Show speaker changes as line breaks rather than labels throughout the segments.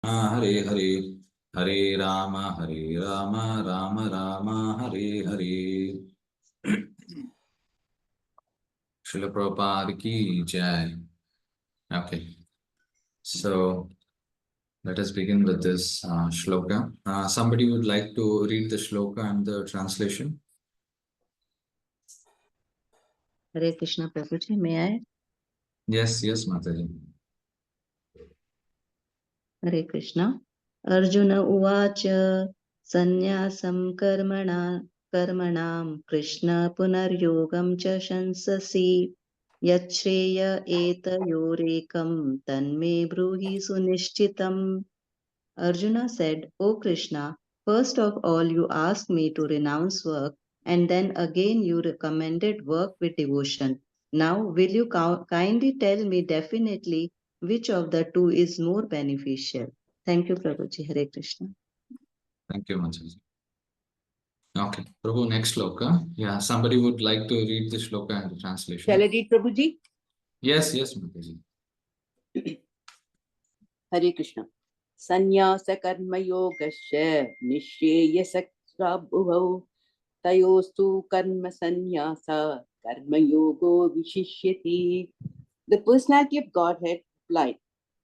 Hare Hare, Hare Rama, Rama Rama, Hare Hare. Srila Prabhupada ki jai. Okay, so let us begin with this shloka. Somebody would like to read the shloka and the translation?
Hare Krishna, Prabhuji, may I?
Yes, Mataji.
Hare Krishna. Arjuna uvacha sannyasam karmanam Krishna punaryogam cha shansasi yachreya etayorekam tanme bruhi sunishchitam. Arjuna said, O Krishna, first of all you asked me to renounce work, and then again you recommended work with devotion. Now will you kindly tell me definitely which of the two is more beneficial? Thank you, Prabhuji. Hare Krishna.
Thank you, Mataji. Okay, Prabhu, next shloka. Yeah, somebody would like to read the shloka and the translation.
Shall I read, Prabhuji?
Yes, Mataji.
Hare Krishna. Sannyasa karma yogasya nishreyasakshra tayostu karma sannyasa karma yogo vishishyati. The personality of Godhead replied,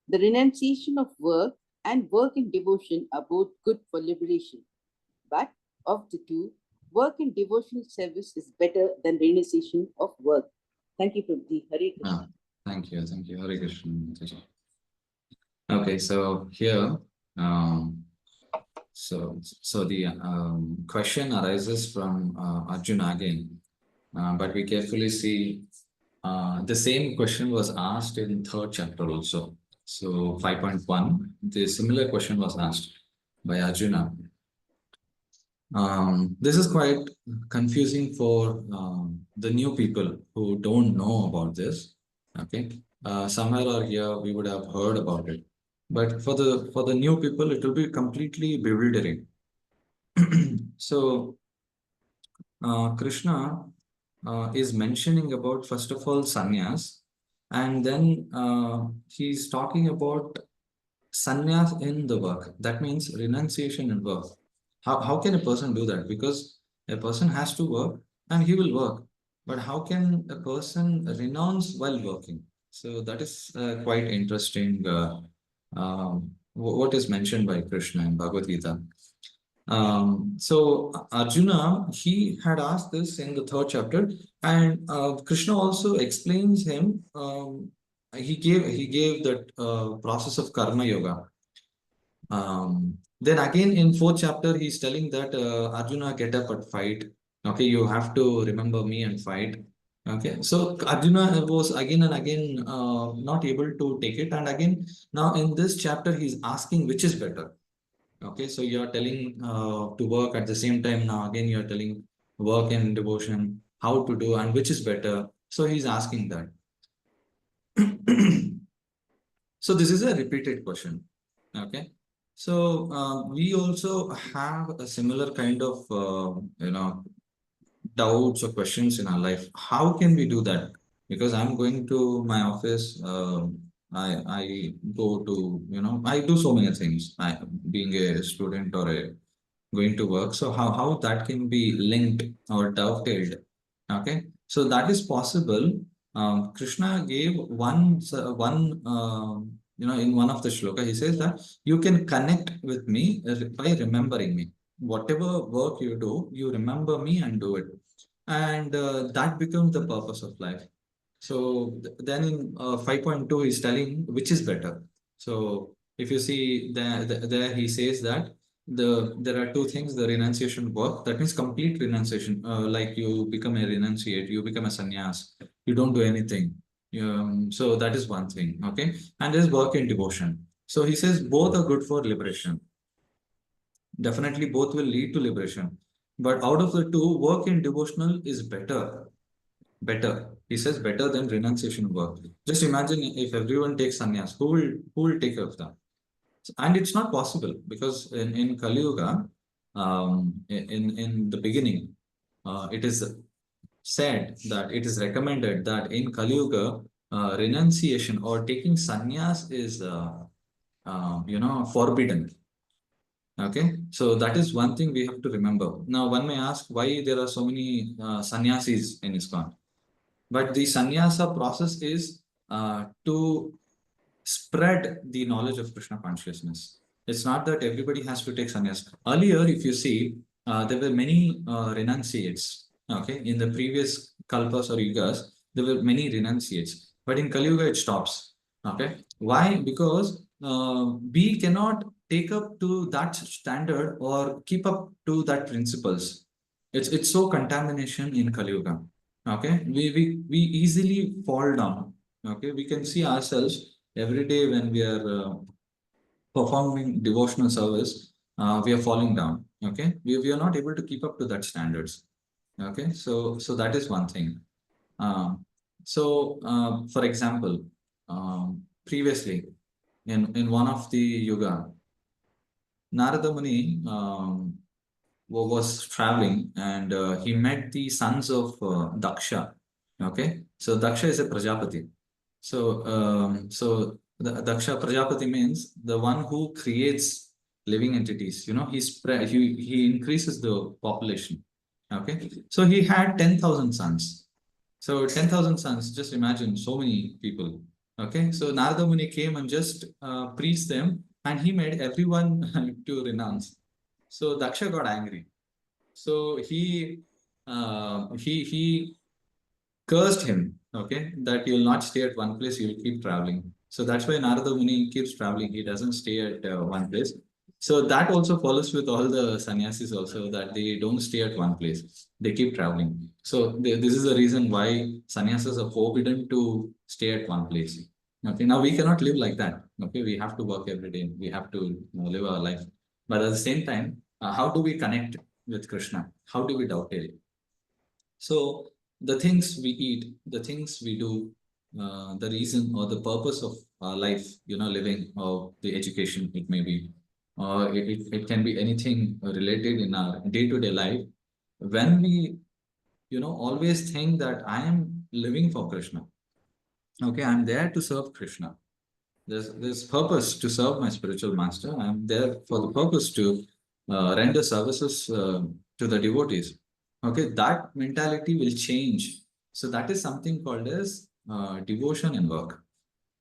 the renunciation of work and work in devotion are both good for liberation. But of the two, work in devotional service is better than renunciation of work. Thank you, Prabhuji. Hare Krishna.
Thank you. Hare Krishna. Okay, so here, so the question arises from Arjuna again, but we carefully see the same question was asked in third chapter also. So 5.1, the similar question was asked by Arjuna. This is quite confusing for the new people who don't know about this. Okay, somewhere or here we would have heard about it, but for the new people it will be completely bewildering. So Kṛṣṇa is mentioning about, first of all, sannyas, and then he's talking about sannyas in the work. That means renunciation in work. How can a person do that? Because a person has to work and he will work. But how can a person renounce while working? So that is quite interesting. What is mentioned by Kṛṣṇa in Bhagavad-gītā. So Arjuna, he had asked this in the third chapter, and Kṛṣṇa also explains him. He gave that process of karma yoga. Then again in fourth chapter, he's telling that Arjuna, get up and fight. Okay, you have to remember me and fight. Okay, so Arjuna was again and again not able to take it, and again now in this chapter he's asking which is better. Okay, so you are telling to work at the same time. Now again you are telling work and devotion, how to do and which is better. So he's asking that. So this is a repeated question. Okay, so we also have a similar kind of doubts or questions in our life. How can we do that? Because I'm going to my office. I go to, I do so many things. Being a student or going to work. So how that can be linked or dovetailed? Okay, so that is possible. Kṛṣṇa gave one in one of the shloka, he says that you can connect with me by remembering me. Whatever work you do, you remember me and do it, and that becomes the purpose of life. So then in 5.2 he's telling which is better. So if you see there he says that there are two things: the renunciation work, that means complete renunciation, like you become a renunciate, you become a sannyas, you don't do anything. So that is one thing. Okay, and there's work in devotion. So he says both are good for liberation. Definitely both will lead to liberation, but out of the two, work in devotional is better. He says better than renunciation work. Just imagine if everyone takes sannyas, who will take care of them? And it's not possible, because in Kali Yuga, in the beginning, it is said that it is recommended that in Kali Yuga, renunciation or taking sannyas is forbidden. Okay, so that is one thing we have to remember. Now, one may ask why there are so many sannyasis in ISKCON. But the sannyasa process is to spread the knowledge of Krishna consciousness. It's not that everybody has to take sannyas. Earlier, if you see, there were many renunciates. Okay, in the previous kalpas or yugas, there were many renunciates. But in Kali Yuga, it stops. Okay, why? Because we cannot take up to that standard or keep up to that principles. It's so contamination in Kali Yuga. Okay, we easily fall down. Okay, we can see ourselves every day when we are performing devotional service, we are falling down. Okay, we are not able to keep up to that standards. Okay, so that is one thing. For example, previously in one of the yuga, Narada Muni was traveling and he met the sons of Daksha. Okay, so Daksha is a Prajapati. So the Daksha Prajapati means the one who creates living entities. He increases the population. Okay, so he had 10,000 sons. So 10,000 sons. Just imagine so many people. Okay, so Narada Muni came and just preached them, and he made everyone to renounce. So Daksha got angry. So he cursed him, okay, that you'll not stay at one place, you'll keep traveling. So that's why Narada Muni keeps traveling. He doesn't stay at one place. So that also follows with all the sannyasis also, that they don't stay at one place. They keep traveling. So this is the reason why sannyasas are forbidden to stay at one place. Okay, now we cannot live like that. Okay, we have to work every day. We have to live our life. But at the same time, how do we connect with Krishna? How do we dovetail? So the things we eat, the things we do, the reason or the purpose of our life, living or the education, it may be, or it can be anything related in our day-to-day life. When we, always think that I am living for Krishna. Okay, I'm there to serve Krishna. There's purpose to serve my spiritual master. I'm there for the purpose to render services to the devotees. Okay, that mentality will change. So that is something called as devotion in work.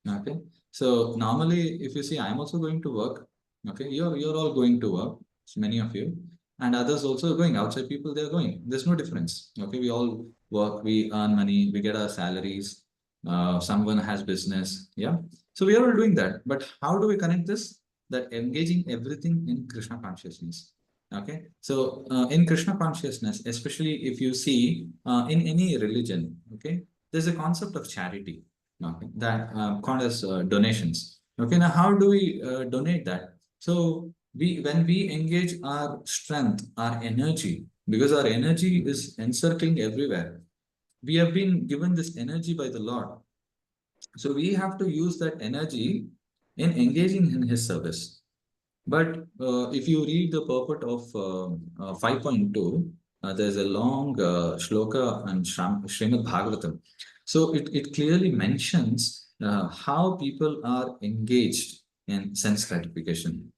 Okay, so normally if you see, I'm also going to work. Okay, you're all going to work. So many of you, and others also going outside. People, they're going. There's no difference. Okay, we all work. We earn money. We get our salaries. Someone has business. Yeah, so we are all doing that. But how do we connect this? That engaging everything in Krishna consciousness. Okay, so in Krishna consciousness, especially if you see in any religion, okay, there's a concept of charity. Okay, that called as donations. Okay, now how do we donate that? So when we engage our strength, our energy, because our energy is encircling everywhere. We have been given this energy by the Lord. So we have to use that energy in engaging in His service. But if you read the purport of 5.2, there's a long shloka and Srimad Bhagavatam. So it clearly mentions how people are engaged in sense gratification.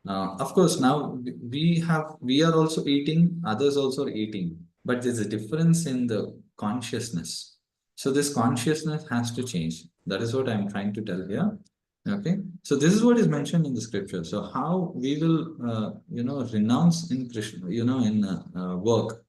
Of course, now we are also eating, others also are eating, but there's a difference in the consciousness. So this consciousness has to change. That is what I'm trying to tell here. Okay, so this is what is mentioned in the scripture. So how we will, renounce in Krishna, in work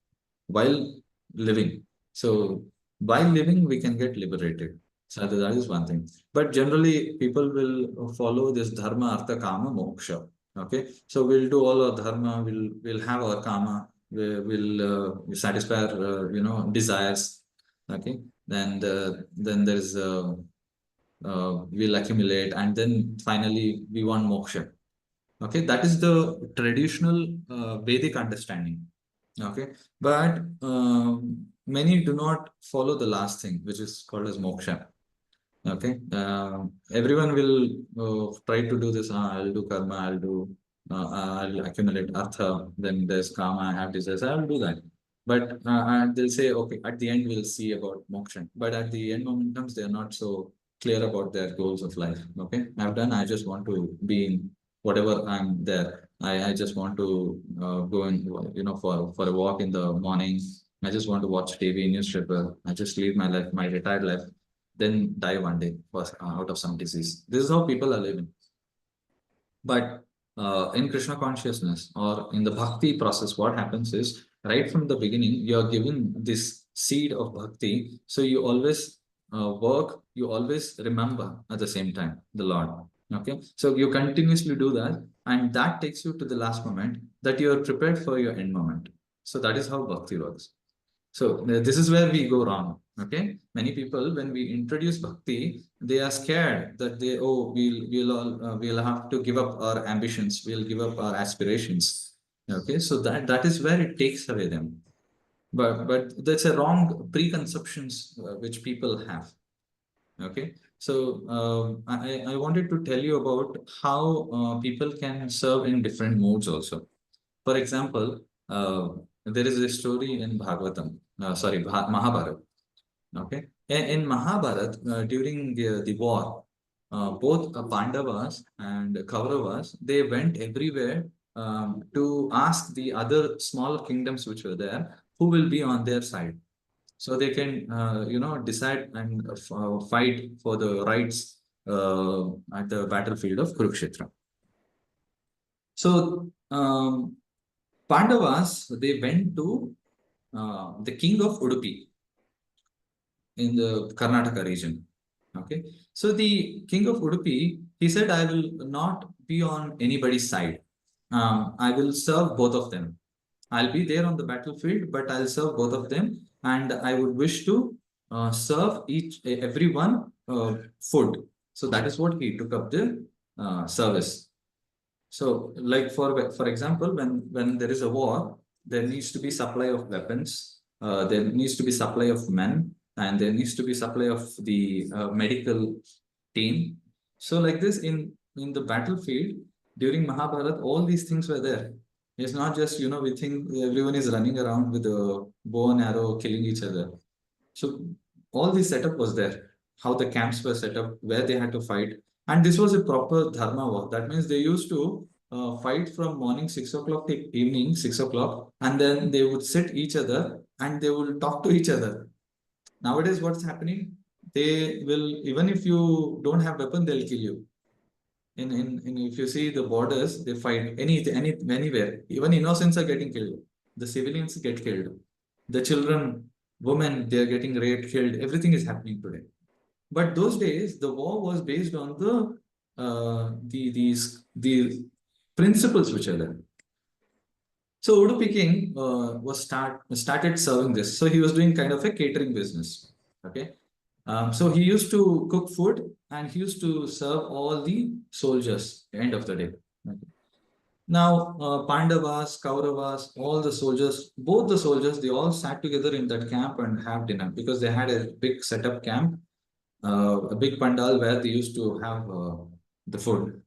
while living. So by living, we can get liberated. So that is one thing. But generally, people will follow this dharma, artha, kama, moksha. Okay, so we'll do all our dharma. We'll have our kama. We'll satisfy our, desires. Okay, then there's we'll accumulate, and then finally we want moksha. Okay, that is the traditional Vedic understanding. Okay, but many do not follow the last thing, which is called as moksha. Okay, everyone will try to do this. I'll do karma, I'll accumulate artha, then there's kama, I have desires, I'll do that. But they'll say, okay, at the end we'll see about moksha. But at the end moment comes, they're not so clear about their goals of life. Okay, I've done. I just want to be in whatever I'm there. I just want to go and for a walk in the morning. I just want to watch TV, newspaper. I just lead my life, my retired life, then die one day out of some disease. This is how people are living. But in Krishna consciousness or in the bhakti process, what happens is right from the beginning, you are given this seed of bhakti. So you always work, you always remember at the same time the Lord. Okay. So you continuously do that. And that takes you to the last moment that you are prepared for your end moment. So that is how bhakti works. So this is where we go wrong. Okay, many people when we introduce bhakti, they are scared that we'll have to give up our ambitions, we'll give up our aspirations. Okay, so that is where it takes away them. But that's a wrong preconceptions which people have. Okay, so I wanted to tell you about how people can serve in different modes also. For example, there is a story in Mahabharata. Okay, in Mahabharata, during the war, both Pandavas and Kauravas, they went everywhere to ask the other small kingdoms which were there who will be on their side, so they can decide and fight for the rights at the battlefield of Kurukshetra. So Pandavas, they went to the king of Udupi in the Karnataka region. Okay, so the king of Udupi, he said, I will not be on anybody's side. I will serve both of them. I'll be there on the battlefield, but I'll serve both of them, and I would wish to serve everyone food. So that is what he took up the service. So, like for example, when there is a war, there needs to be supply of weapons, there needs to be supply of men, and there needs to be supply of the medical team. So, like this in the battlefield during Mahabharata, all these things were there. It's not just we think everyone is running around with a bow and arrow killing each other. So all this setup was there. How the camps were set up, where they had to fight, and this was a proper dharma war. That means they used to fight from morning 6 o'clock to evening 6 o'clock, and then they would sit each other and they will talk to each other. Nowadays, what's happening? They will, even if you don't have weapon, they'll kill you. In if you see the borders, they fight anywhere. Even innocents are getting killed. The civilians get killed. The children, women, they are getting raped, killed. Everything is happening today. But those days, the war was based on the principles which are there. So Udupi King started serving this. So he was doing kind of a catering business. Okay. So he used to cook food and he used to serve all the soldiers at the end of the day. Okay. Now, Pandavas, Kauravas, all the soldiers, both the soldiers, they all sat together in that camp and have dinner because they had a big setup camp, a big pandal where they used to have the food.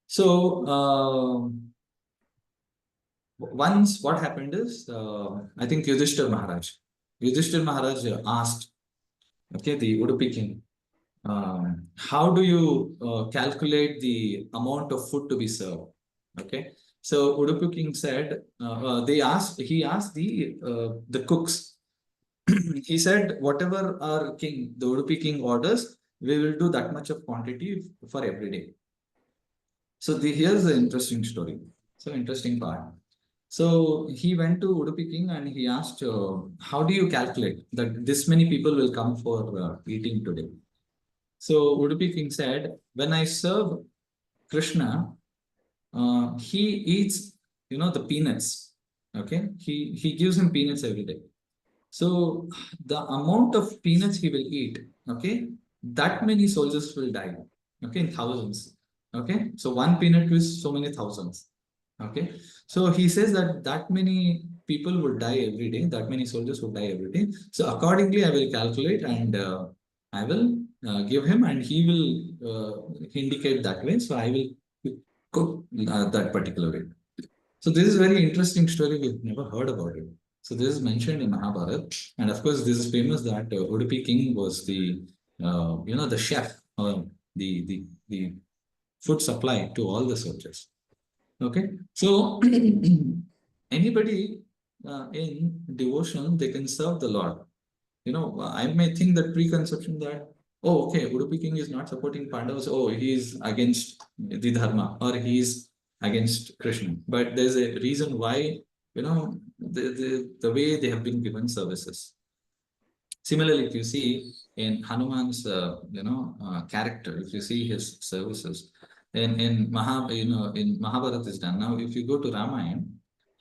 So, once what happened is, I think Yudhishthir Maharaj asked, okay, the Udupi king, how do you calculate the amount of food to be served? Okay, so Udupi king said, he asked the cooks. He said, whatever our king, the Udupi king orders, we will do that much of quantity for every day. So here's the interesting story. So interesting part. So he went to Udupi king and he asked, how do you calculate that this many people will come for eating today? So Udupi king said, when I serve Kṛṣṇa, he eats, the peanuts. Okay, he gives him peanuts every day. So the amount of peanuts he will eat, okay, that many soldiers will die. Okay, in thousands. Okay, so one peanut is so many thousands. Okay, so he says that many people would die every day, that many soldiers would die every day. So accordingly, I will calculate and I will give him, and he will indicate that way. So I will cook that particular way. So this is very interesting story. We've never heard about it. So this is mentioned in Mahabharata, and of course, this is famous that Udupi king was the the chef or the food supply to all the soldiers. Okay, so anybody in devotion, they can serve the Lord. I may think that preconception that, oh, okay, Udupi king is not supporting Pandavas. Oh, he is against the dharma or he is against Krishna. But there's a reason why, the way they have been given services. Similarly, if you see in Hanuman's, character, if you see his services, in Mahabharata is done. Now, if you go to Ramayana,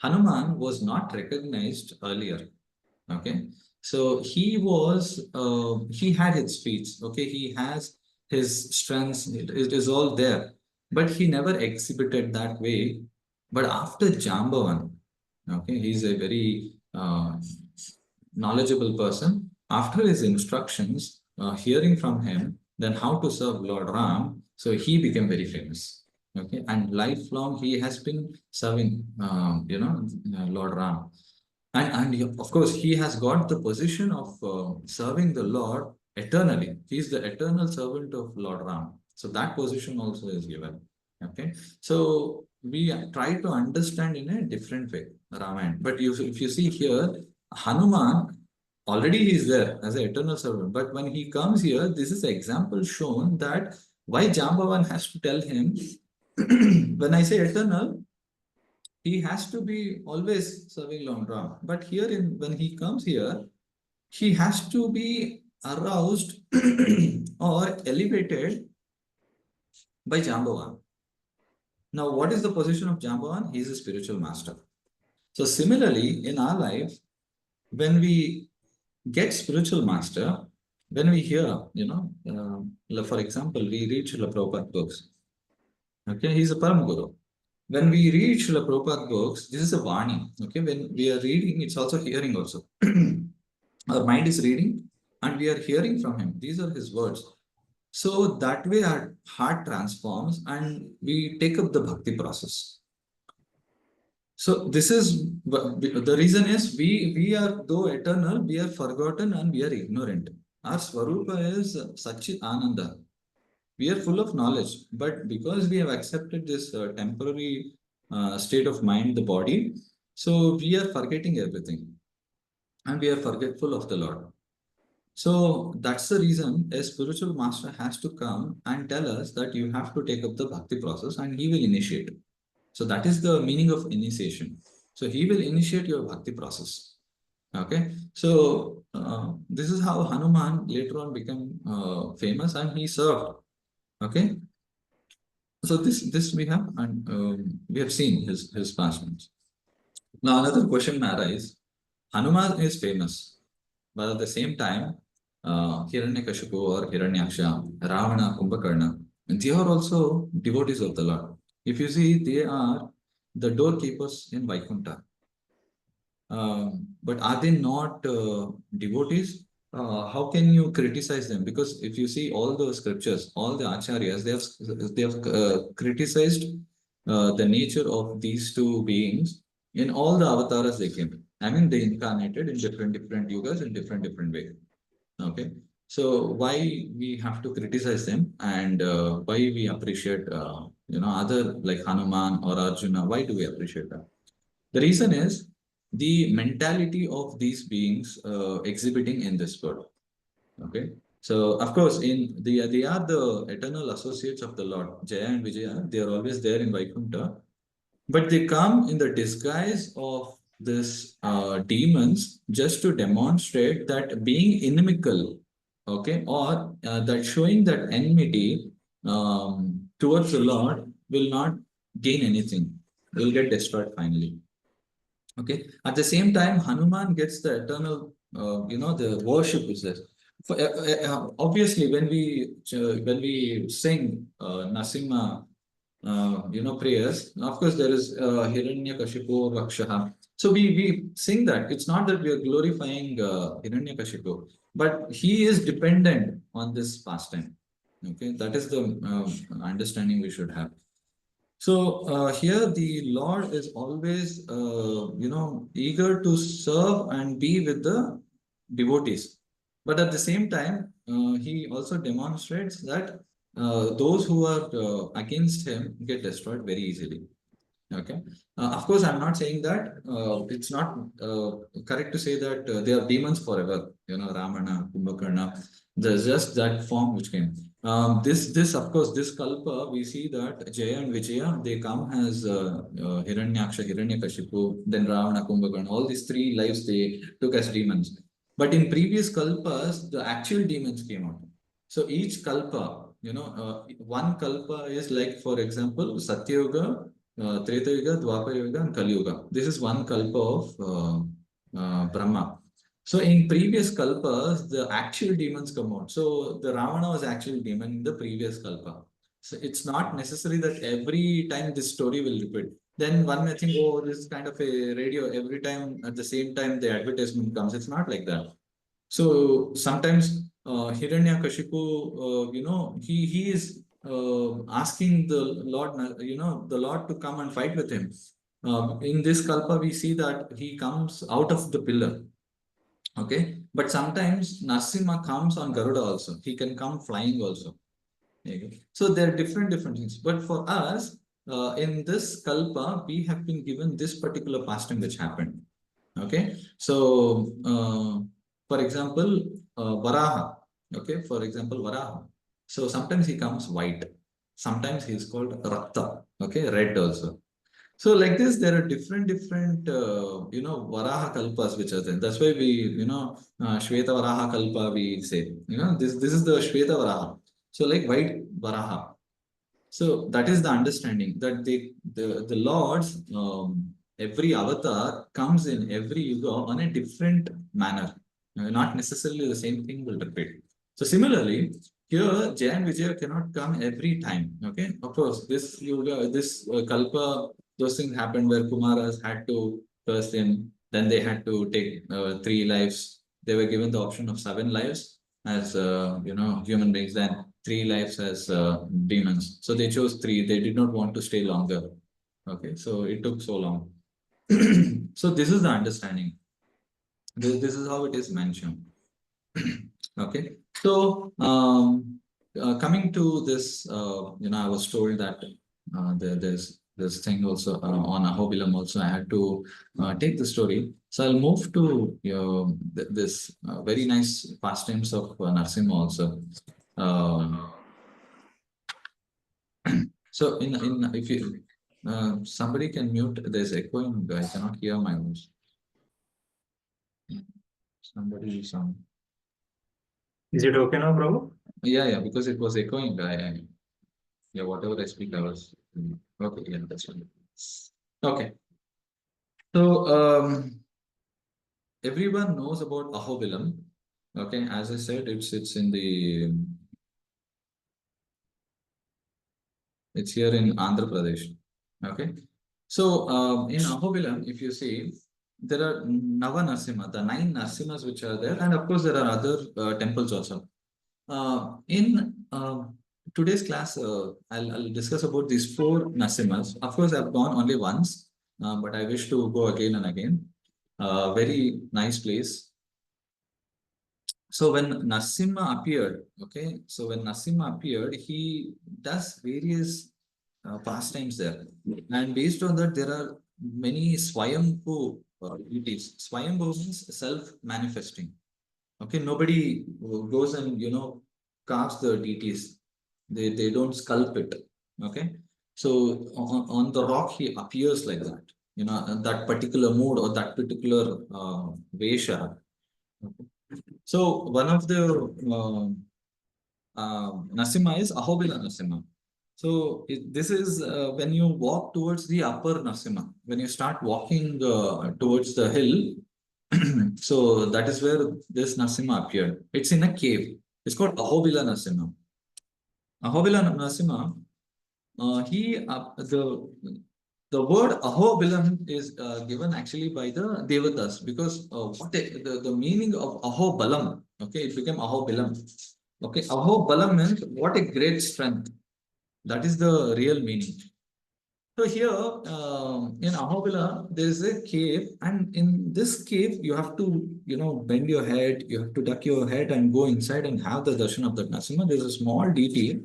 Hanuman was not recognized earlier. Okay, so he had his feats. Okay, he has his strengths. It is all there, but he never exhibited that way. But after Jambavan, okay, he's a very knowledgeable person. After his instructions, hearing from him, then how to serve Lord Ram, so he became very famous. Okay, and lifelong he has been serving, Lord Ram. Of course, he has got the position of serving the Lord eternally. He is the eternal servant of Lord Ram. So that position also is given. Okay, so we try to understand in a different way Ramayana. But if you see here, Hanuman already he is there as an eternal servant. But when he comes here, this is an example shown that why Jambavan has to tell him. When I say eternal, he has to be always serving Lord Ram. But here, when he comes here, he has to be aroused or elevated by Jambavan. Now, what is the position of Jambavan? He is a spiritual master. So similarly, in our life, when we get spiritual master, when we hear, for example, we read Srila Prabhupada books. Okay, he's a Param Guru. When we read Srila Prabhupada books, this is a Vani. Okay, when we are reading, it's also hearing also. Our mind is reading and we are hearing from him. These are his words. So that way our heart transforms and we take up the bhakti process. So this is the reason is we are though eternal, we are forgotten and we are ignorant. Our Swarupa is Satchit Ananda. We are full of knowledge, but because we have accepted this temporary state of mind, the body, so we are forgetting everything and we are forgetful of the Lord. So that's the reason a spiritual master has to come and tell us that you have to take up the bhakti process and he will initiate. So that is the meaning of initiation. So he will initiate your bhakti process. Okay. So this is how Hanuman later on became famous and he served. Okay. So this we have and we have seen his passions. Now another question arises. Hanuman is famous, but at the same time, Hiranyakashipu or Hiranyaksha, Ravana, Kumbhakarna, they are also devotees of the Lord. If you see, they are the doorkeepers in Vaikuntha. But are they not devotees? How can you criticize them? Because if you see all the scriptures, all the acharyas, they have criticized the nature of these two beings in all the avatars they came. I mean, they incarnated in different yugas in different ways. Okay, so why we have to criticize them and why we appreciate other like Hanuman or Arjuna? Why do we appreciate them? The reason is the mentality of these beings exhibiting in this world. Okay, so of course, they are the eternal associates of the Lord. Jaya and Vijaya, they are always there in Vaikuntha, but they come in the disguise of this demons just to demonstrate that being inimical, okay, or that showing that enmity towards the Lord will not gain anything, will get destroyed finally. Okay. At the same time, Hanuman gets the eternal, the worship is there. Obviously, when we sing Nasimha, prayers, of course there is Hiranyakashipu Rakshaha. So we sing that. It's not that we are glorifying Hiranyakashipu, but he is dependent on this pastime. Okay, that is the understanding we should have. So here the Lord is always, eager to serve and be with the devotees. But at the same time, he also demonstrates that those who are against him get destroyed very easily. Okay. Of course, I'm not saying that it's not correct to say that they are demons forever. Ramana, Kumbhakarna. There's just that form which came. This of course, this kalpa, we see that Jaya and Vijaya, they come as Hiranyaksha, Hiranyakashipu, then Ravana, Kumbhakarna. All these three lives they took as demons. But in previous kalpas, the actual demons came out. So each kalpa, one kalpa is like, for example, Satyuga, Treta Yuga, Dwapara Yuga, and Kali Yuga. This is one kalpa of Brahma. So in previous kalpas, the actual demons come out. So the Ravana was actual demon in the previous kalpa. So it's not necessary that every time this story will repeat. Then one may think, oh, this is kind of a radio. Every time at the same time the advertisement comes. It's not like that. So sometimes Hiranyakashipu, he is asking the Lord, the Lord to come and fight with him. In this kalpa, we see that he comes out of the pillar. Okay, but sometimes Narasimha comes on Garuda also. He can come flying also. Okay. So there are different things. But for us, in this kalpa, we have been given this particular pastime which happened. Okay, so for example, Varaha. Okay, for example, Varaha. So sometimes he comes white. Sometimes he is called Rakta. Okay, red also. So like this, there are different Varaha kalpas which are there. That's why we, Shweta Varaha kalpa we say. This is the Shweta Varaha. So like white Varaha. So that is the understanding that the Lord's every avatar comes in every yuga on a different manner. Not necessarily the same thing will repeat. So similarly, here Jaya and Vijaya cannot come every time. Okay, of course, this yuga, this kalpa, those things happened where Kumaras had to first in, then they had to take 3 lives. They were given the option of 7 lives as human beings. Then 3 lives as demons. So they chose 3. They did not want to stay longer. Okay, so it took so long. So this is the understanding. This is how it is mentioned. Okay, so coming to this, I was told that there's this thing also on Ahobilam also. I had to take the story. So I'll move to this very nice pastimes of Narasimha also. So in if you somebody can mute, there's echoing. I cannot hear my voice. Somebody some.
Is it okay now, Prabhu?
Yeah, because it was echoing. Yeah, whatever I speak, I was okay. Yeah, that's fine. Okay. So everyone knows about Ahobilam. Okay, as I said, it's in the it's here in Andhra Pradesh. Okay. So in Ahobilam, if you see, there are Nava Narasimha, the 9 Narasimhas which are there, and of course there are other temples also. In today's class, I'll discuss about these 4 Narasimhas. Of course, I've gone only once, but I wish to go again and again. Very nice place. So when Narasimha appeared, okay, so when Narasimha appeared, he does various pastimes there. And based on that, there are many Swayambhu deities. Swayambhu means self-manifesting. Okay, nobody goes and, carves the deities. They don't sculpt it. Okay, so on the rock, he appears like that. That particular mood or that particular Vesha. Okay. So one of the Narasimha is Ahobila Narasimha. So this is when you walk towards the upper Narasimha. When you start walking towards the hill, so that is where this Narasimha appeared. It's in a cave. It's called Ahobila Narasimha. Ahobila Narasimha, the word Ahobilam is given actually by the Devatas because the meaning of Ahobalam, okay, it became Ahobilam. Okay, Ahobalam means what a great strength. That is the real meaning. So here in Ahobila, there is a cave, and in this cave, you have to, bend your head, you have to duck your head and go inside and have the darshan of that Narasimha. There's a small deity.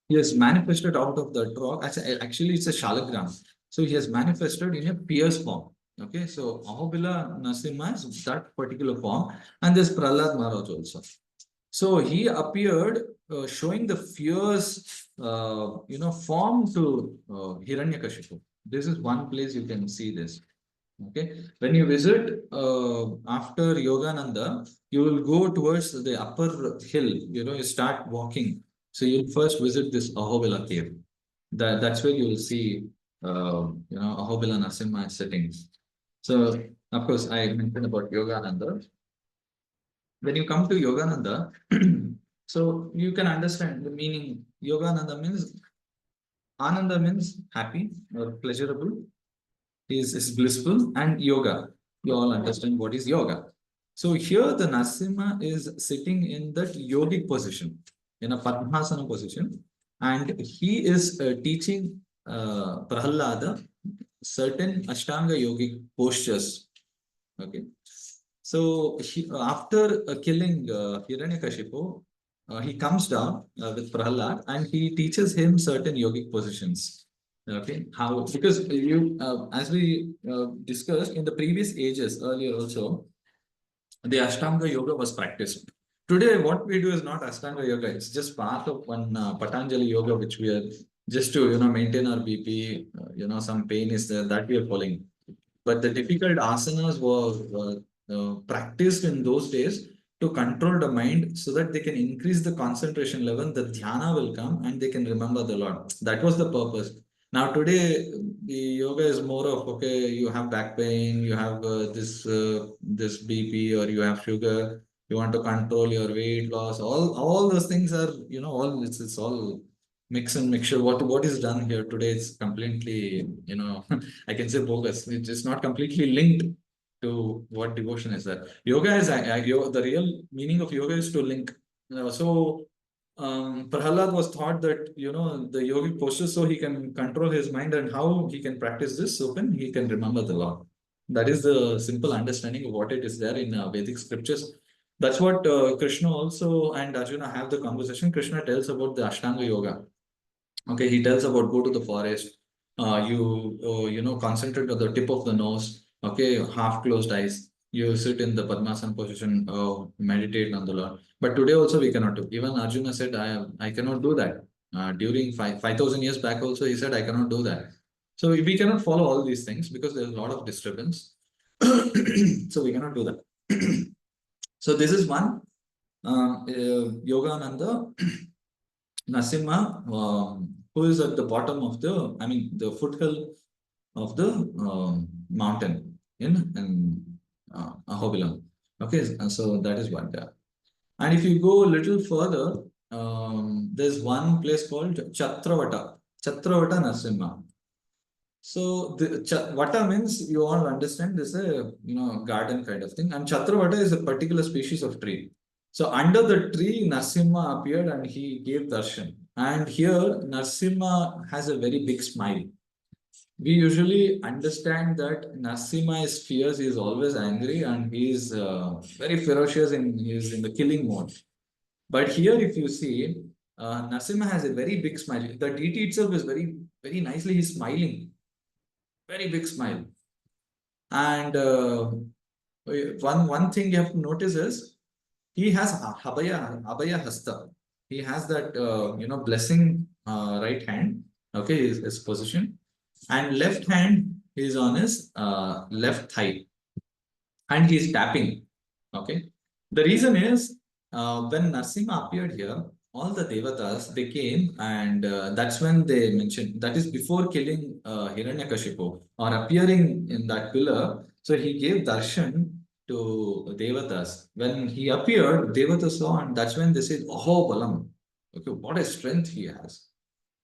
He has manifested out of that rock. Actually, it's a shalagram. So he has manifested in a pierce form. Okay, so Ahobila Narasimha is that particular form, and there's Prahlad Maharaj also. So he appeared showing the fierce, form to Hiranyakashipu. This is one place you can see this. Okay, when you visit after Yogananda, you will go towards the upper hill. You start walking. So you'll first visit this Ahobila cave. That's where you will see, Ahobila Narasimha sitting. So of course, I mentioned about Yogananda. When you come to Yogananda, so you can understand the meaning. Yogananda means Ananda means happy or pleasurable, is blissful, and yoga. You all understand what is yoga. So here the Narasimha is sitting in that yogic position, in a Padmasana position, and he is teaching Prahlada certain Ashtanga yogic postures. Okay. So after killing Hiranyakashipu, he comes down with Prahlad and he teaches him certain yogic positions. Okay, how? Because as we discussed in the previous ages earlier also, the Ashtanga yoga was practiced. Today, what we do is not Ashtanga yoga; it's just part of one Patanjali yoga, which we are just to maintain our BP. Some pain is there that we are following. But the difficult asanas were practiced in those days to control the mind so that they can increase the concentration level, the dhyana will come and they can remember the Lord. That was the purpose. Now today, the yoga is more of, okay, you have back pain, you have this BP, or you have sugar, you want to control your weight loss. All those things are, all it's all mix and mixture. What is done here today is completely, I can say bogus. It's not completely linked to what devotion is that. Yoga is the real meaning of yoga is to link. Prahlad was taught that the yogic postures so he can control his mind, and how he can practice this so he can remember the Lord. That is the simple understanding of what it is there in Vedic scriptures. That's what Kṛṣṇa also and Arjuna have the conversation. Kṛṣṇa tells about the Ashtanga yoga. Okay, he tells about go to the forest. Concentrate on the tip of the nose. Okay, half closed eyes. You sit in the Padmasana position, meditate on the Lord. But today also we cannot do. Even Arjuna said, I cannot do that. During 5,000 years back also, he said, I cannot do that. So we cannot follow all these things because there's a lot of disturbance. So we cannot do that. So this is one. Yogananda Narasimha, who is at the bottom of the foothill of the mountain in Ahobilam. Okay, so that is one there. And if you go a little further, there's one place called Chatravata Narasimha. So the Vata means you all understand this is a garden kind of thing, and Chatravata is a particular species of tree. So under the tree, Narasimha appeared and he gave darshan. And here, Narasimha has a very big smile. We usually understand that Narasimha is fierce, he is always angry, and he is very ferocious he is in the killing mode. But here, if you see, Narasimha has a very big smile. The deity itself is very, very nicely, he's smiling. Very big smile. And one thing you have to notice is he has Abhaya Hasta. He has that blessing right hand. Okay, his position, and left hand is on his left thigh, and he's tapping. Okay, the reason is when Narasimha appeared here, all the devatas they came, and that's when they mentioned that is before killing Hiranyakashipu or appearing in that pillar. So he gave darshan to devatas. When he appeared, devatas saw, and that's when they said, "Oh, Balam! Okay, what a strength he has."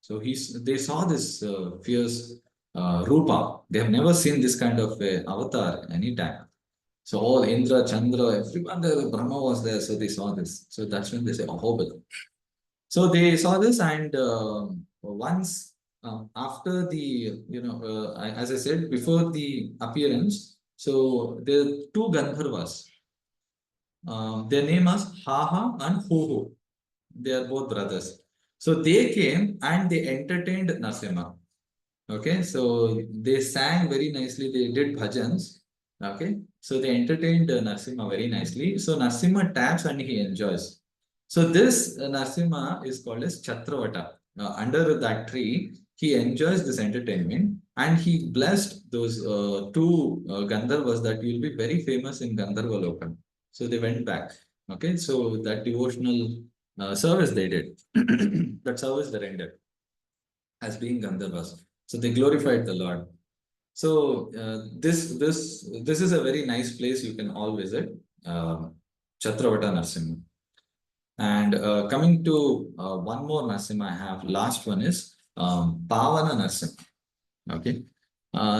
So they saw this fierce rupa. They have never seen this kind of avatar anytime. So all Indra, Chandra, everyone there, Brahma was there, so they saw this. So that's when they say, "Oh, Balam." So they saw this, and once after the, as I said, before the appearance, so there are two Gandharvas. Their name was Haha and Ho. They are both brothers. So they came and they entertained Narasimha. Okay, so they sang very nicely. They did bhajans. Okay, so they entertained Narasimha very nicely. So Narasimha taps and he enjoys. So this Narasimha is called as Chatravata. Under that tree, he enjoys this entertainment and he blessed those two Gandharvas that will be very famous in Gandharva Lokam. So they went back. Okay, so that devotional service they did, that service they rendered as being Gandharvas. So they glorified the Lord. So this is a very nice place you can all visit, Chatravata Narasimha. And coming to one more Narasimha I have, last one is Pavana Narasimha. Okay,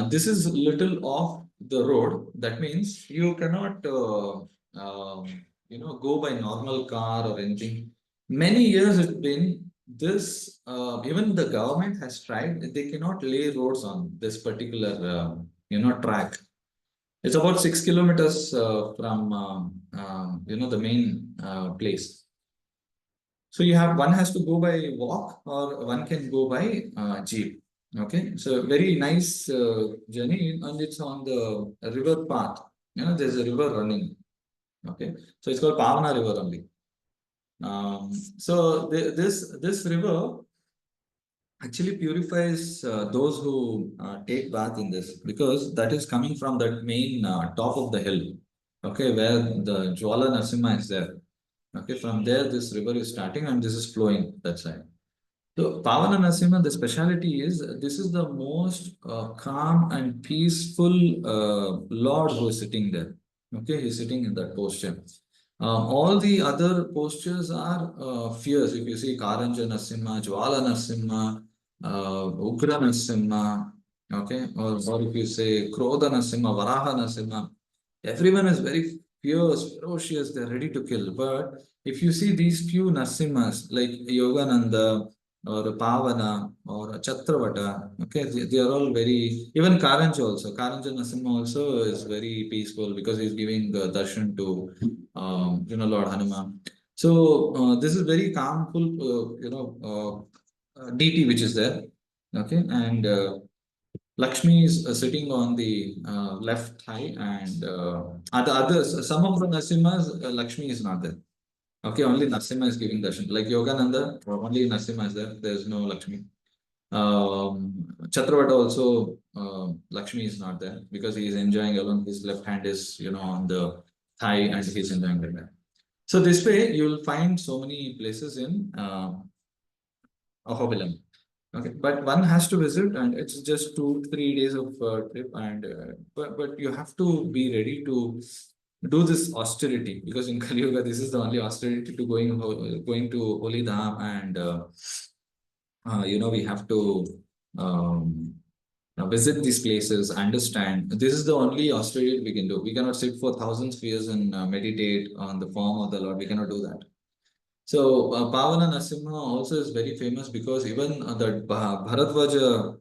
this is little off the road. That means you cannot go by normal car or anything. Many years it's been this. Even the government has tried. They cannot lay roads on this particular track. It's about 6 kilometers from the main place. So you have, one has to go by walk or one can go by jeep. Okay, so very nice journey, and it's on the river path. There's a river running. Okay, so it's called Pavana River only. So this river actually purifies those who take bath in this, because that is coming from that main top of the hill. Okay, where the Jwala Narasimha is there. Okay, from there this river is starting and this is flowing that side. So Pavana Narasimha, the speciality is this is the most calm and peaceful Lord who is sitting there. Okay, he's sitting in that posture. All the other postures are fierce. If you see Karanja Narasimha, Jwala Narasimha, Ugra Narasimha, okay, or if you say Krodha Narasimha, Varaha Narasimha, everyone is very fierce, ferocious, they're ready to kill. But if you see these few Narasimhas like Yogananda, or Pavana or Chatravata. Okay, they are all very, even Karanja also. Karanja Narasimha also is very peaceful because he's giving the darshan to Lord Hanuman. So this is very calmful, deity which is there. Okay, and Lakshmi is sitting on the left thigh, and others, some of the Narasimhas, Lakshmi is not there. Okay, only Narasimha is giving darshan. Like Yogananda, only Narasimha is there. There is no Lakshmi. Chatravata also, Lakshmi is not there because he is enjoying alone. His left hand is, on the thigh and he is enjoying like that. So this way, you will find so many places in Ahobilam. Okay, but one has to visit, and it's just 2-3 days of trip, and but you have to be ready to do this austerity, because in Kali Yuga this is the only austerity to going to Holy Dham, and we have to visit these places, understand. This is the only austerity we can do. We cannot sit for thousands of years and meditate on the form of the Lord. We cannot do that. So Pavana Narasimha also is very famous because even the Bharadwaja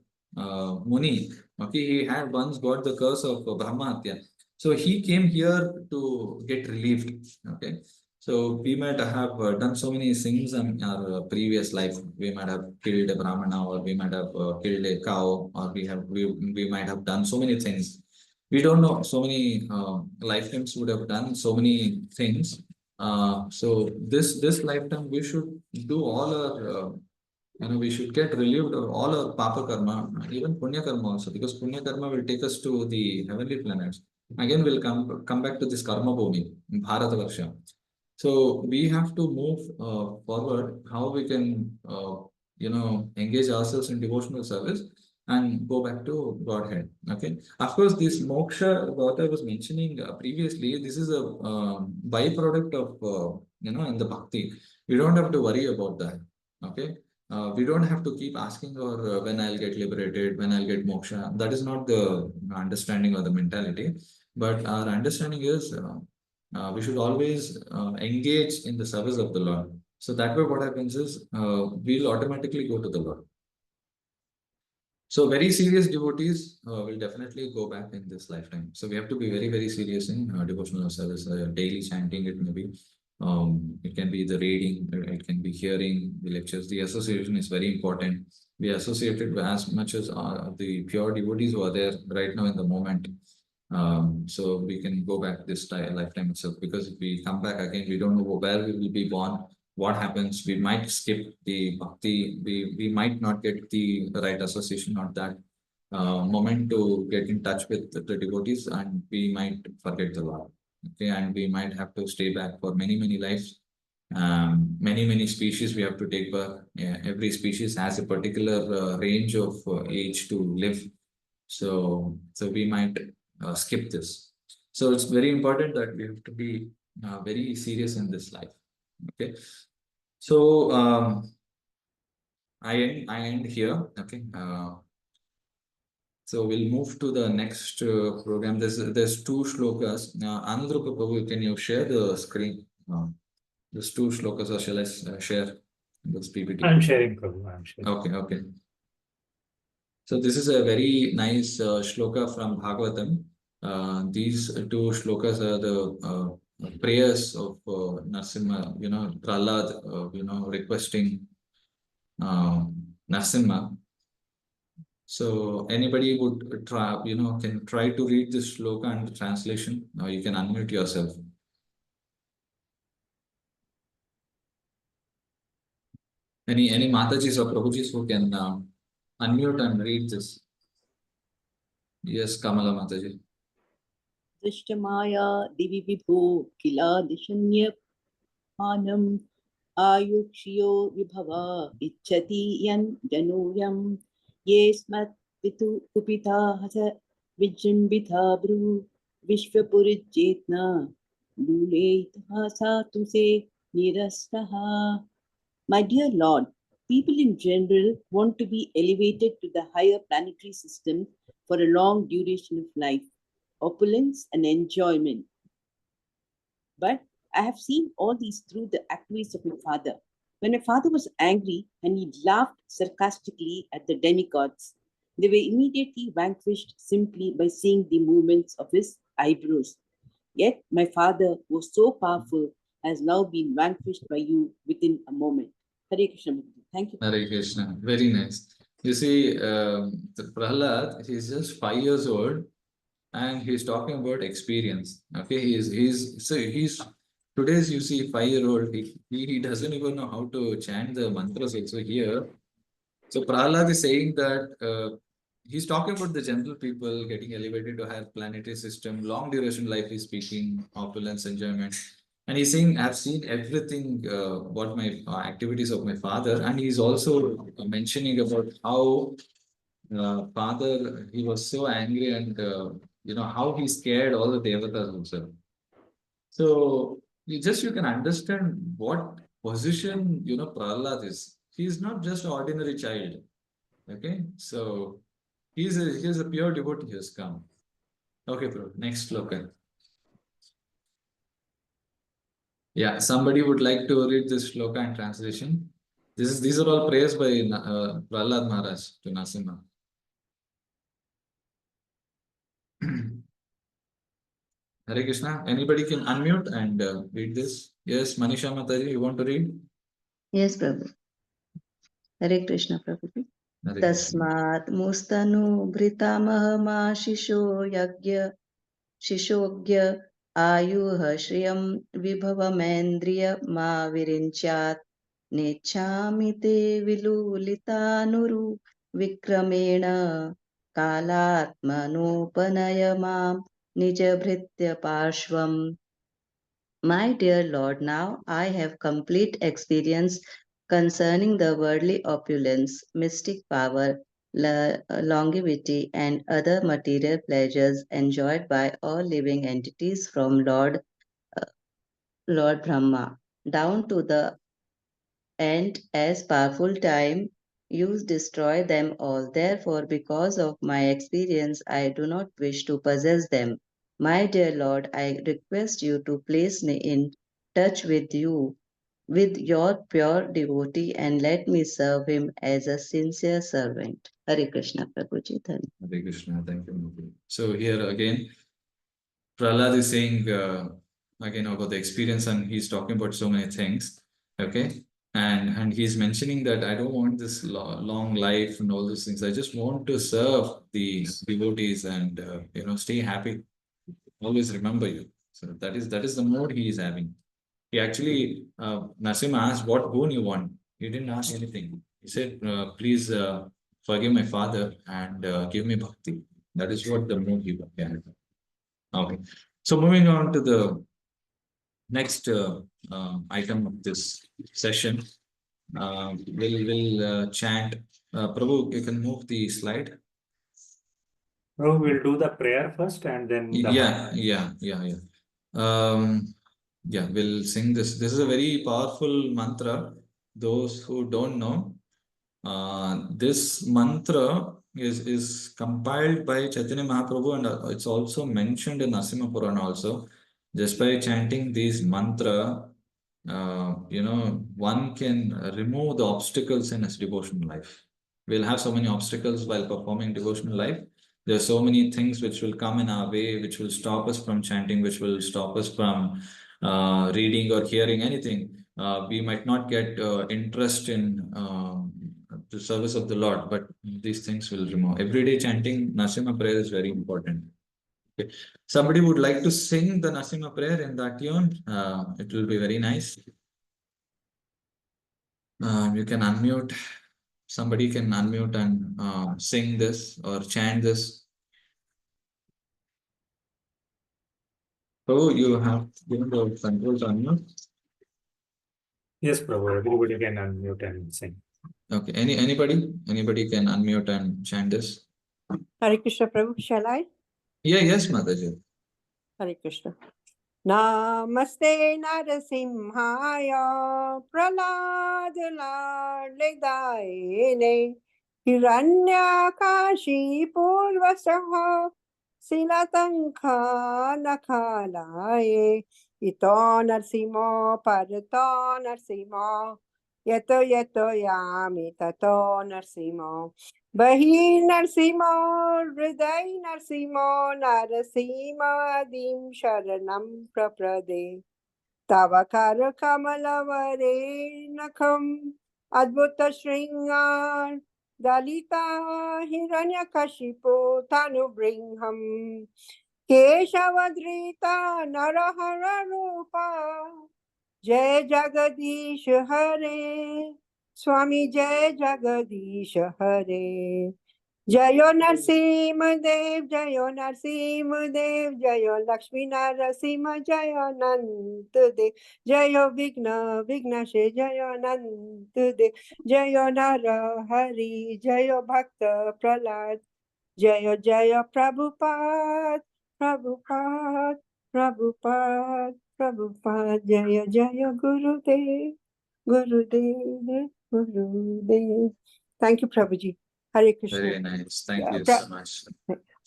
Muni, okay, he had once got the curse of Brahmahatya. So he came here to get relieved. Okay, so we might have done so many things in our previous life. We might have killed a Brahmana, or we might have killed a cow, or we might have done so many things. We don't know. So many lifetimes would have done so many things. So this lifetime we should do all our we should get relieved of all our papa karma, even punya karma also, because punya karma will take us to the heavenly planets. Again, we'll come back to this karma bhumi in Bharatavarsha. So we have to move forward how we can engage ourselves in devotional service and go back to Godhead. Okay. Of course, this moksha, what I was mentioning previously, this is a byproduct of in the bhakti. We don't have to worry about that. Okay. We don't have to keep asking or when I'll get liberated, when I'll get moksha. That is not the understanding or the mentality. But our understanding is we should always engage in the service of the Lord. So that way, what happens is we'll automatically go to the Lord. So very serious devotees will definitely go back in this lifetime. So we have to be very, very serious in devotional service, daily chanting it maybe. It can be the reading, it can be hearing the lectures. The association is very important. We associate it as much as the pure devotees who are there right now in the moment. So we can go back this lifetime itself, because if we come back again, we don't know where we will be born, what happens. We might skip the bhakti, we might not get the right association or that moment to get in touch with the devotees, and we might forget the Lord. Okay, and we might have to stay back for many, many lives. Many species we have to take birth. Yeah, every species has a particular range of age to live. So we might skip this. So it's very important that we have to be very serious in this life. Okay. So I end here. Okay. So we'll move to the next program. There's two shlokas. Andhra Prabhu, can you share the screen? There's two shlokas, or shall I share this PPT?
I'm sharing, Prabhu. I'm sharing.
Okay. So this is a very nice shloka from Bhagavatam. These two shlokas are the prayers of Narasimha, Prahlad, requesting Narasimha. So anybody would try, can try to read this shloka and the translation. Now you can unmute yourself. Any Matajis or Prabhujis who can unmute and read this? Yes, Kamala Mataji.
दृष्टमाया दिवि विभो किलादिशन्यपानम् आयुक्ष्यो विभवा इच्छति यन् जनूयं येस्मत् पितु कुपिता हस विजृम्भिता Bru विश्वपुरिजेत्ना लूलेतः सातु से निरस्तः. My dear Lord, people in general want to be elevated to the higher planetary system for a long duration of life, opulence and enjoyment. But I have seen all these through the activities of my father. When my father was angry and he laughed sarcastically at the demigods, they were immediately vanquished simply by seeing the movements of his eyebrows. Yet my father was so powerful, has now been vanquished by you within a moment. Hare Krishna. Thank you.
Hare Krishna. Very nice. You see, the Prahlad, he's just 5 years old, and he's talking about experience. Okay, he's today's, you see, 5-year-old, he doesn't even know how to chant the mantras also here. So Prahlad is saying that he's talking about the general people getting elevated to higher planetary system, long duration life he's speaking, opulence, enjoyment. And he's saying, I've seen everything, what my activities of my father. And he's also mentioning about how father, he was so angry, and how he scared all the devatas also. So you can understand what position Prahlad is. He is not just an ordinary child. Okay, so he's a pure devotee who has come. Okay, bro. Next sloka. Yeah, somebody would like to read this sloka and translation. These are all prayers by Prahlad Maharaj to Narasimha. Hare Krishna. Anybody can unmute and read this. Yes, Manisha Mataji, you want to read?
Yes, Prabhu. Hare Krishna, Prabhu.
Hare Krishna.
Tasmat mustanu bhritamahamaṣiṣo yagya शिशोग्य आयुः श्रियं विभवमेन्द्रिय मा विरिञ्चात् नेच्छामि ते विलुलितानुरु विक्रमेण कालात्मनोपनय मां निजभृत्य पार्श्वम्. My dear Lord, now I have complete experience concerning the worldly opulence, mystic power, longevity, and other material pleasures enjoyed by all living entities from Lord Brahma down to the end as powerful time use destroy them all. Therefore, because of my experience, I do not wish to possess them. My dear Lord, I request you to place me in touch with you with your pure devotee and let me serve him as a sincere servant. Hare Krishna, Prabhuji.
Hare Krishna, thank you, Murthy. So here again, Prahlad is saying again about the experience, and he's talking about so many things. Okay, and he's mentioning that I don't want this long life and all those things. I just want to serve the devotees and stay happy. Always remember you. So that is the mode he is having. He actually Nasim asked what boon you want. He didn't ask anything. He said, "Please forgive my father and give me bhakti." That is what the mood he had. Okay. So moving on to the next item of this session, we'll chant. Prabhu, you can move the slide.
Prabhu, we'll do the prayer first and then the
Yeah,
mantra.
yeah. Yeah, we'll sing this. This is a very powerful mantra. Those who don't know, this mantra is compiled by Chaitanya Mahaprabhu, and it's also mentioned in Nasimha Purana also. Just by chanting these mantra, one can remove the obstacles in his devotional life. We'll have so many obstacles while performing devotional life. There are so many things which will come in our way, which will stop us from chanting, which will stop us from reading or hearing anything. We might not get interest in the service of the Lord, but these things will remove. Everyday chanting Nasimha prayer is very important. Okay. Somebody would like to sing the Nasimha prayer in that tune. It will be very nice. You can unmute. Somebody can unmute and sing this or chant this. Oh, you have given the controls on you.
Yes, Prabhu, everybody can unmute and sing.
Okay. Anybody can unmute and chant this.
Hare Krishna, Prabhu, shall I?
Yeah, yes, Mataji.
Hare Krishna. Namaste Narasimhaya Praladalaledayene Hiranyakashi Purvasaha Silatanka Nakalaye Ito Narsimo Parato Narsimo Yato Yato Yami Tato Narsimo Bahi Narsimo, Hriday Narsimo, Narasima Dim Sharanam Praprade. Tavakara Kamalavare Nakam Adbhuta Shringar Dalita Hiranyakashipu Tanu Bringham Keshavadrita Narahara Rupa Jai Jagadish Hare Swami Jai Jagadish Hare Jayo Narsimha Dev Jayo Narsimha Dev Jayo Lakshmi Narasimha Jayo Nanta Dev Jayo Vigna She Jayo Nanta Dev Jayo Nara Hari Jayo Bhakta Prahlad Jayo Jayo Prabhupada Prabhupada Prabhupada Prabhupada Jaya Jaya Gurudev Gurudev Gurudev. Thank you, Prabhuji. Hare Krishna.
Very nice. Thank you
Pra-
so much.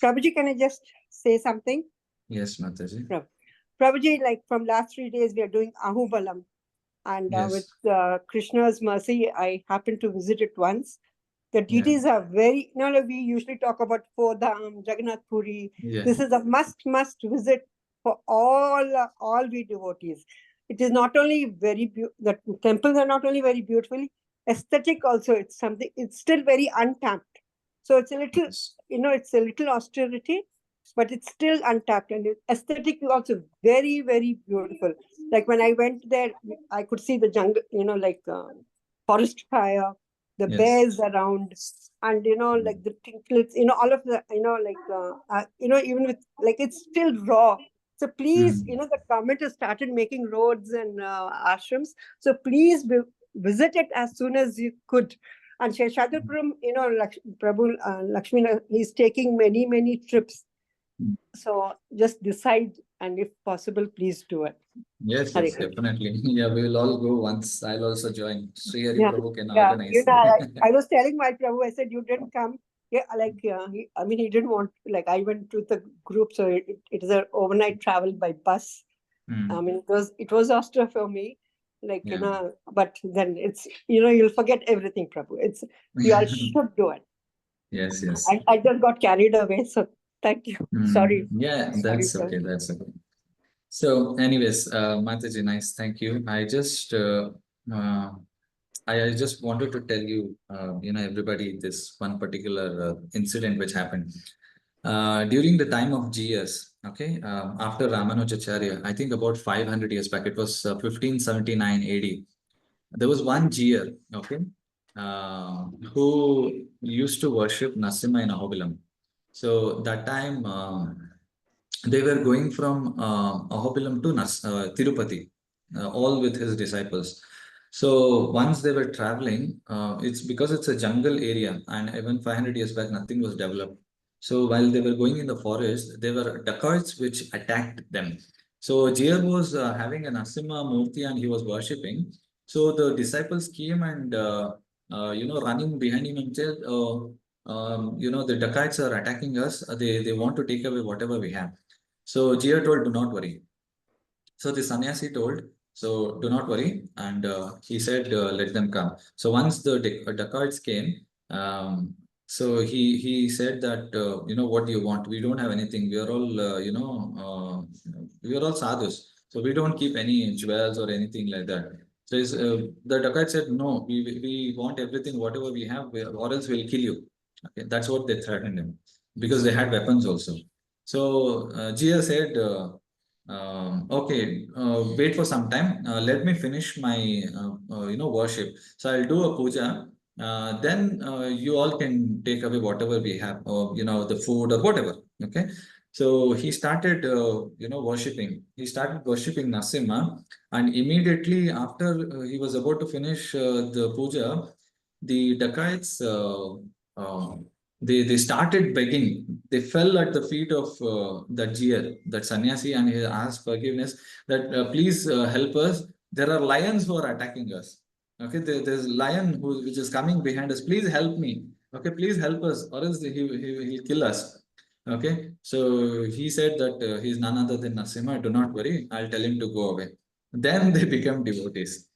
Prabhuji, can I just say something?
Yes, Mataji.
Prabhuji, like from last 3 days, we are doing Ahubalam. And
Yes.
with Krishna's mercy, I happened to visit it once. The
Yeah.
deities are very, we usually talk about Fodham, Jagannath Puri.
Yeah.
This is a must visit for all we devotees. It is not only the temples are not only very beautifully, aesthetic also. It's something, it's still very untapped. So it's a little,
Yes.
it's a little austerity, but it's still untapped, and aesthetic also very, very beautiful. Like when I went there, I could see the jungle, forest fire, the
Yes.
bears around, and like the tinklets, all of the, even with, like, it's still raw. So please, the government has started making roads and ashrams. So please visit it as soon as you could. And Sheshadapuram, Prabhu Lakshmi, he's taking many trips. So just decide, and if possible, please do it.
Yes,
Hare
yes,
Krishna.
definitely. Yeah, we will all go once. I'll also join. Sri Hari
Yeah,
Prabhu can
yeah.
organize.
I was telling my Prabhu, I said, you didn't come. Yeah, he didn't want, like, I went to the group, so it is an overnight travel by bus.
Hmm.
It was austere for me. Like,
Yeah.
but then it's, you'll forget everything, Prabhu. You all should do it.
Yes, yes.
I just got carried away. So thank you. Sorry.
Yeah,
Sorry,
that's
sir.
okay. That's okay. So, anyways, Mataji, nice. Thank you. I just wanted to tell you, everybody, this one particular incident which happened during the time of GS. Okay, after Ramanujacharya, I think about 500 years back, it was 1579 AD. There was one GR, okay, who used to worship Nasimha in Ahobilam. So that time they were going from Ahobilam to Tirupati, all with his disciples. So once they were traveling, it's because it's a jungle area, and even 500 years back, nothing was developed. So while they were going in the forest, there were dacoits which attacked them. So Jia was having an Nasimha Murti and he was worshipping. So the disciples came and running behind him and said, the dacoits are attacking us. They want to take away whatever we have. So Jia told, do not worry. So the sannyasi told, so do not worry. And he said, let them come. So once the dacoits came, so he said that, what do you want? We don't have anything. We are all, we are all sadhus. So we don't keep any jewels or anything like that. So the dacoit said, no, we want everything, whatever we have, or else we'll kill you. Okay, that's what they threatened him because they had weapons also. So Jia said, okay, wait for some time. Let me finish my, worship. So I'll do a puja. Then you all can take away whatever we have, or the food or whatever. Okay. So he started, worshipping. He started worshipping Nasimha, and immediately after he was about to finish the puja, the dacoits they started begging. They fell at the feet of that GL, that sannyasi, and he asked forgiveness that please help us. There are lions who are attacking us. Okay, there's a lion which is coming behind us. Please help me. Okay, please help us, or else he'll kill us. Okay, so he said that he's none other than Nasimha. Do not worry, I'll tell him to go away. Then they become devotees.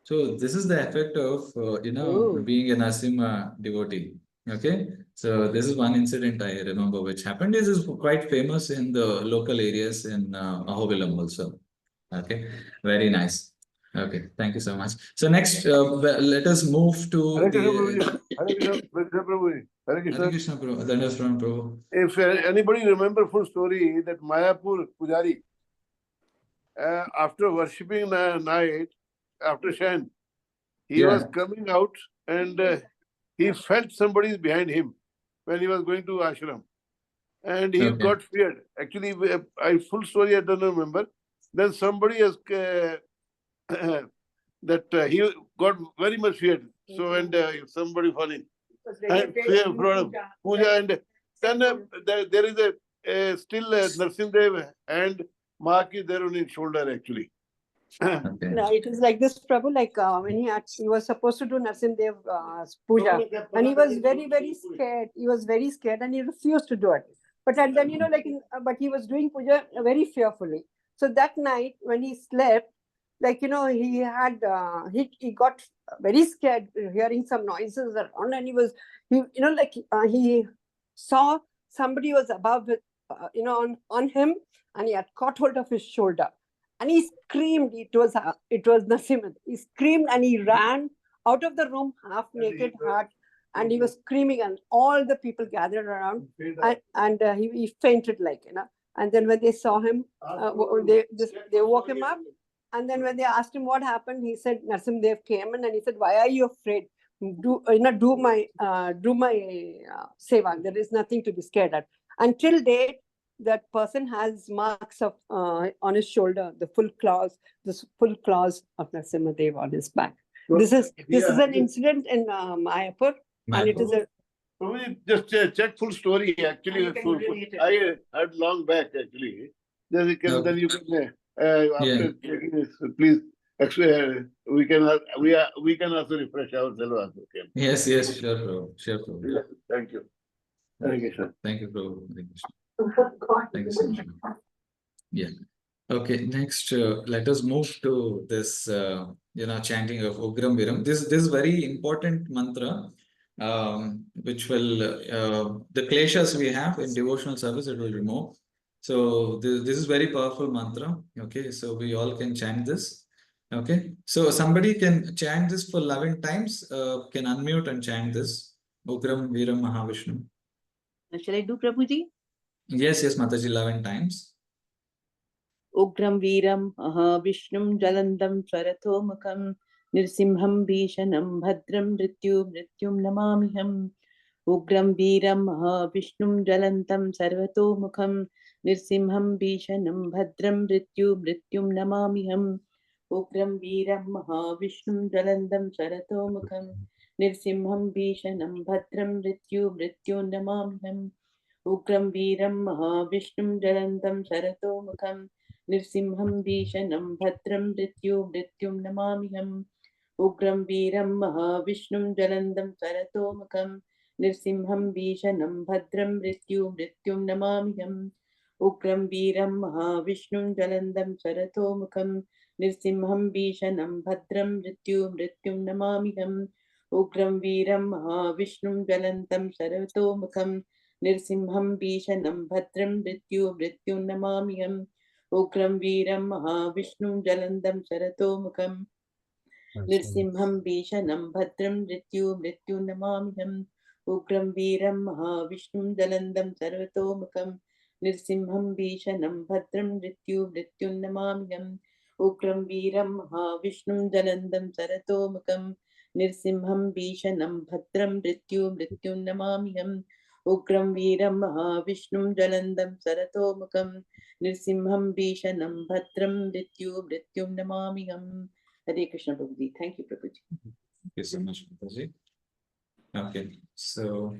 So this is the effect of
Oh.
being a Nasimha devotee. Okay, so this is one incident I remember which happened. This is quite famous in the local areas in Ahobilam also. Okay, very nice. Okay, thank you so much. So next, let us move to
Hare Krishna,
the
Prabhuji. Hare Krishna, Prabhuji. Hare Krishna.
Hare Krishna, Prabhu. Dandas from Prabhu.
If anybody remember full story that Mayapur Pujari, after worshipping the night, after Shan, he was coming out and he felt somebody is behind him when he was going to ashram. And he got feared. Actually, full story I don't remember. Then somebody has he got very much feared. So and somebody falling and fear from puja, and then there is a still Narsimdev and Ma ki there on his shoulder actually.
No, it was like this, Prabhu, like when he was supposed to do Narsimdev puja, and he was very, very scared. He was very scared and he refused to do it. But and then, but he was doing puja very fearfully. So that night when he slept, like, he had, he got very scared hearing some noises around, and he saw somebody was above, on him, and he had caught hold of his shoulder. And he screamed, it was Nasimha. He screamed and he ran out of the room, half naked, and he was screaming, and all the people gathered around, and he fainted, like, and then when they saw him, they woke him up, and then when they asked him what happened, he said, Narsimdev came in and he said, why are you afraid? Do my seva. There is nothing to be scared at. Until date, that person has marks of on his shoulder, the full claws of Narasimhadev on his back. So this is an incident in Mayapur, and it is a.
Just check full story actually. I heard long back actually. Then you can after checking this, please. Actually, we can also refresh ourselves also.
Yes, sure, bro. Sure, bro.
Yeah, thank you. Thank you, sir.
Thank you, bro. Thank you so much. Yeah. Okay, next, let us move to this, chanting of Ugram Viram. This very important mantra, which will, the kleshas we have in devotional service, it will remove. So this is very powerful mantra. Okay, so we all can chant this. Okay, so somebody can chant this for 11 times, can unmute and chant this. Ugram Viram Mahavishnu.
Shall I do, Prabhuji?
Yes, Mataji, 11 times.
Ugram Viram Mahavishnum Jalandam Swarathomukham Nirsimham Bhishanam Bhadram Mrityum Namamiham. Ugram Viram Mahavishnum Jalantam Sarvatomukham Nirsimham Bhishanam Bhadram Mrityum Namamiham. Ugram Viram Mahavishnum Jalandam Sarvatomukham Nirsimham Bhishanam Bhadram Mrityum Namamiham. Ugram Viram Mahavishnum Jalantam Sarvatomukham Nirsimham Bhishanam Bhadram Mrityum Namamiham. Ugram Viram Mahavishnum Jalandam Sarvatomukham Nirsimham Bhishanam Bhadram Mrityum Namamiham. Ugram Viram Mahavishnum Jalandam Sarvatomukham Nirsimham Bhishanam Bhadram Mrityum Namamiham. Ugram Viram Mahavishnum Jalantam Sarvatomukham Nirsimham Bhishanam Bhadram Mrityum Namamiham. Ugram Viram Mahavishnum Jalandam Sarvatomukham Nirsimham Bhishanam Bhadram Mrityum Namamiham. Ugram Viram Mahavishnum Jalandam Sarvatomukham Nirsimham Bhishanam Bhadram Mrityum Namamiham. Ugram Viram Mahavishnum Jalandam Sarvatomukham Nirsimham Bhishanam Bhadram Mrityum Namamiham. Ugram Viram Mahavishnum Jalandam Sarvatomukham Nirsimham Bhishanam Bhadram Mrityum Namamiham. Hare Krishna, Prabhuji. Thank you, Prabhuji.
Thank you so much, Prabhuji. Okay, so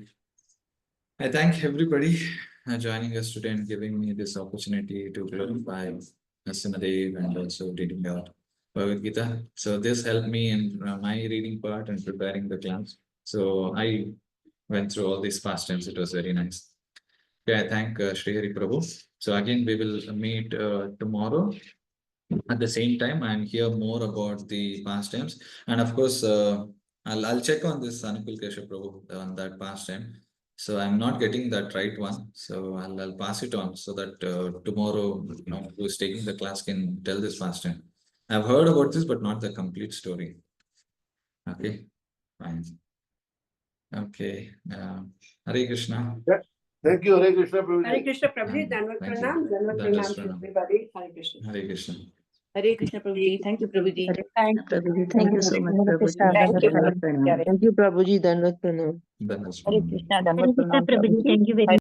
I thank everybody joining us today and giving me this opportunity to glorify Narasimhadev and also reading out Bhagavad-gītā. So this helped me in my reading part and preparing the class. So I went through all these pastimes. It was very nice. Okay, I thank Shri Hari Prabhu. So again, we will meet tomorrow at the same time and hear more about the pastimes. And of course, I'll check on this Anukul Keshav Prabhu on that pastime. So I'm not getting that right one. So I'll pass it on so that tomorrow, who is taking the class can tell this pastime. I've heard about this, but not the complete story. Okay, fine. Okay, Hare Krishna.
Thank you, Hare Krishna, Prabhuji.
Hare Krishna, Prabhuji. Dandavat Pranam. Dandavat Pranam to everybody. Hare Krishna.
Hare Krishna.
Hare Krishna, Prabhuji. Thank you, Prabhuji.
Prabhuji, thank you so much, Prabhuji.
Thank you.
Dandavat Pranam.
Thank you, Prabhuji. Dandavat Pranam.
Hare
Hare Krishna.
Hare Krishna, Prabhuji. Thank you very much.